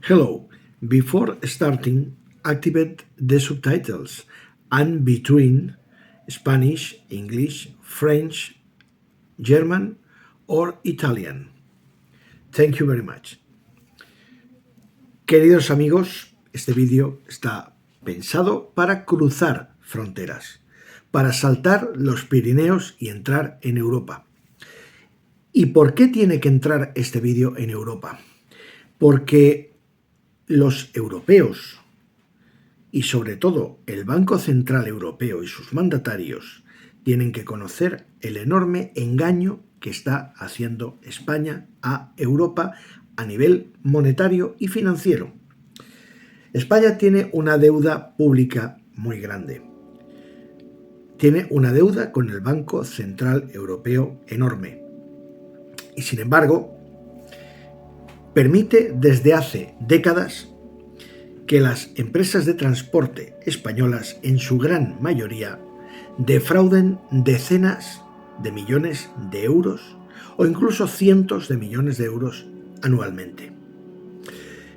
Hello, before starting, activate the subtitles and between Spanish, English, French, German or Italian. Thank you very much. Queridos amigos, este vídeo está pensado para cruzar fronteras, para saltar los Pirineos y entrar en Europa. ¿Y por qué tiene que entrar este vídeo en Europa? Porque los europeos y sobre todo el Banco Central Europeo y sus mandatarios tienen que conocer el enorme engaño que está haciendo España a Europa a nivel monetario y financiero. España tiene una deuda pública muy grande. Tiene una deuda con el Banco Central Europeo enorme. Y sin embargo, permite desde hace décadas que las empresas de transporte españolas, en su gran mayoría, defrauden decenas de millones de euros o incluso cientos de millones de euros anualmente.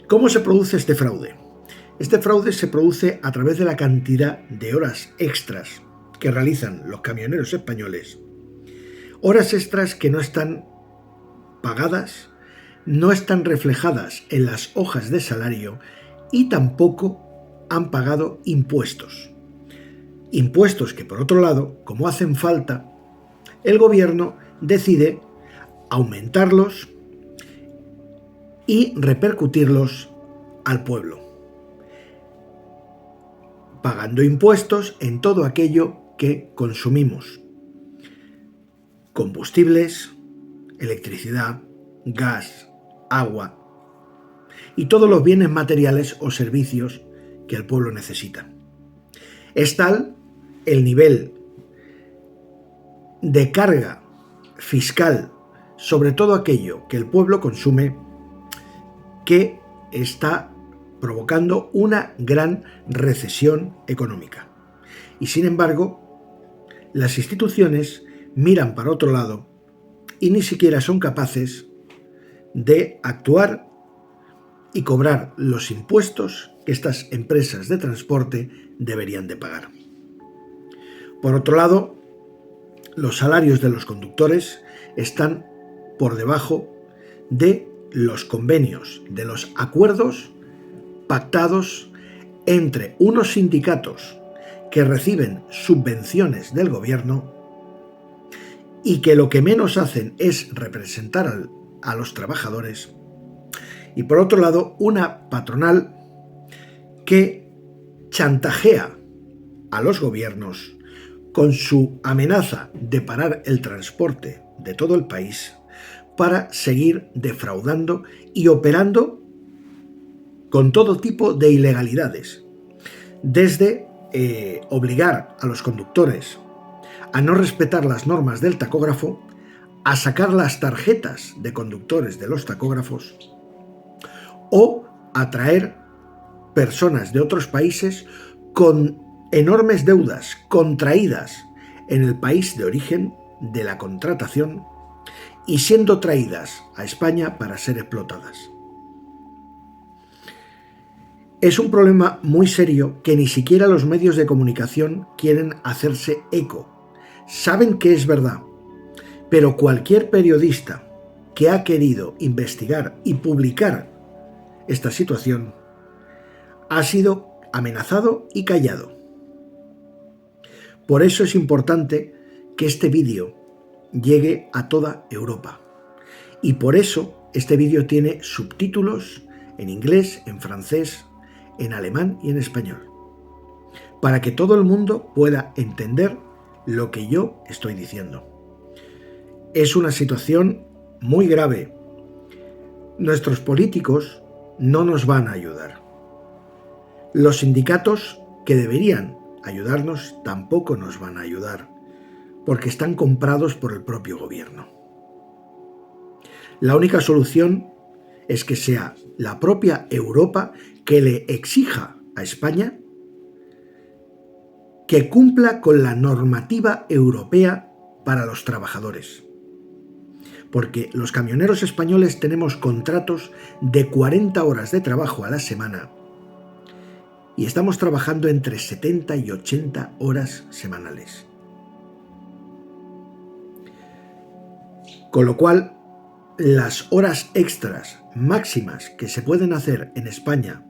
¿Cómo se produce este fraude? Este fraude se produce a través de la cantidad de horas extras que realizan los camioneros españoles, horas extras que no están pagadas, no están reflejadas en las hojas de salario y tampoco han pagado impuestos. Impuestos que, por otro lado, como hacen falta, el gobierno decide aumentarlos y repercutirlos al pueblo, pagando impuestos en todo aquello que consumimos: combustibles, electricidad, gas, agua y todos los bienes materiales o servicios que el pueblo necesita. Es tal el nivel de carga fiscal sobre todo aquello que el pueblo consume que está provocando una gran recesión económica. Y sin embargo, las instituciones miran para otro lado y ni siquiera son capaces de actuar y cobrar los impuestos que estas empresas de transporte deberían de pagar. Por otro lado, los salarios de los conductores están por debajo de los convenios, de los acuerdos pactados entre unos sindicatos que reciben subvenciones del gobierno y que lo que menos hacen es representar a los trabajadores, y por otro lado una patronal que chantajea a los gobiernos con su amenaza de parar el transporte de todo el país para seguir defraudando y operando con todo tipo de ilegalidades, desde obligar a los conductores a no respetar las normas del tacógrafo, a sacar las tarjetas de conductores de los tacógrafos o a traer personas de otros países con enormes deudas contraídas en el país de origen de la contratación y siendo traídas a España para ser explotadas. Es un problema muy serio que ni siquiera los medios de comunicación quieren hacerse eco. Saben que es verdad, pero cualquier periodista que ha querido investigar y publicar esta situación ha sido amenazado y callado. Por eso es importante que este vídeo llegue a toda Europa. Y por eso este vídeo tiene subtítulos en inglés, en francés, en alemán y en español, para que todo el mundo pueda entender lo que yo estoy diciendo. Es una situación muy grave. Nuestros políticos no nos van a ayudar. Los sindicatos que deberían ayudarnos tampoco nos van a ayudar, porque están comprados por el propio gobierno. La única solución es que sea la propia Europa que le exija a España que cumpla con la normativa europea para los trabajadores. porque los camioneros españoles tenemos contratos de 40 horas de trabajo a la semana y estamos trabajando entre 70 y 80 horas semanales. Con lo cual, las horas extras máximas que se pueden hacer en España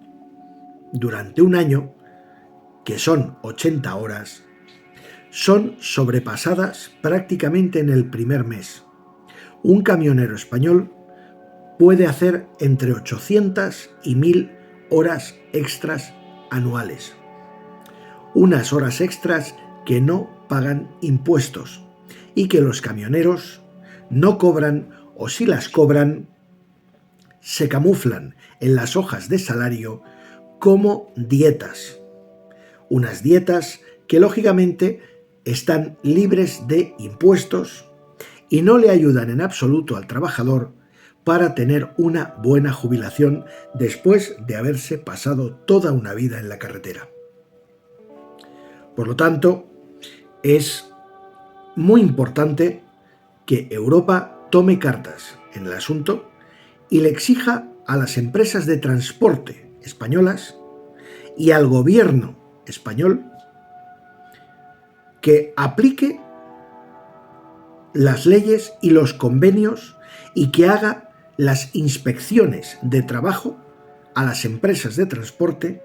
durante un año, que son 80 horas, son sobrepasadas prácticamente en el primer mes. Un camionero español puede hacer entre 800 y 1000 horas extras anuales. Unas horas extras que no pagan impuestos y que los camioneros no cobran, o si las cobran, se camuflan en las hojas de salario como dietas. Unas dietas que lógicamente están libres de impuestos y no le ayudan en absoluto al trabajador para tener una buena jubilación después de haberse pasado toda una vida en la carretera. Por lo tanto, es muy importante que Europa tome cartas en el asunto y le exija a las empresas de transporte españolas y al gobierno español que aplique las leyes y los convenios y que haga las inspecciones de trabajo a las empresas de transporte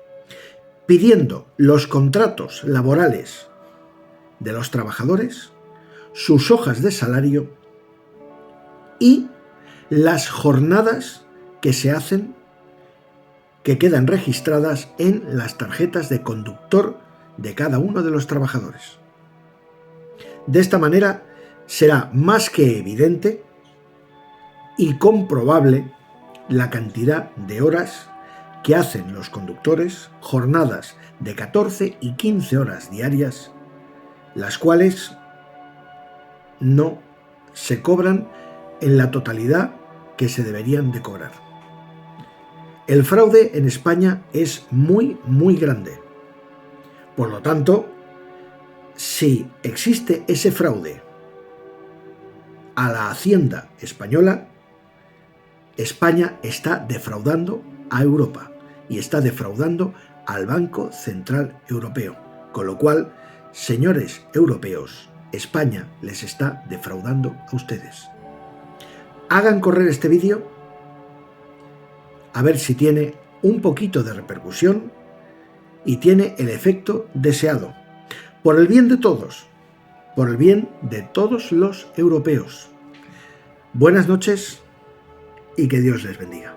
pidiendo los contratos laborales de los trabajadores, sus hojas de salario y las jornadas que se hacen, que quedan registradas en las tarjetas de conductor de cada uno de los trabajadores. De esta manera será más que evidente y comprobable la cantidad de horas que hacen los conductores, jornadas de 14 y 15 horas diarias, las cuales no se cobran en la totalidad que se deberían de cobrar. El fraude en España es muy, muy grande. Por lo tanto, si existe ese fraude a la Hacienda española, España está defraudando a Europa y está defraudando al Banco Central Europeo. Con lo cual, señores europeos, España les está defraudando a ustedes. Hagan correr este vídeo a ver si tiene un poquito de repercusión y tiene el efecto deseado. Por el bien de todos, por el bien de todos los europeos. Buenas noches y que Dios les bendiga.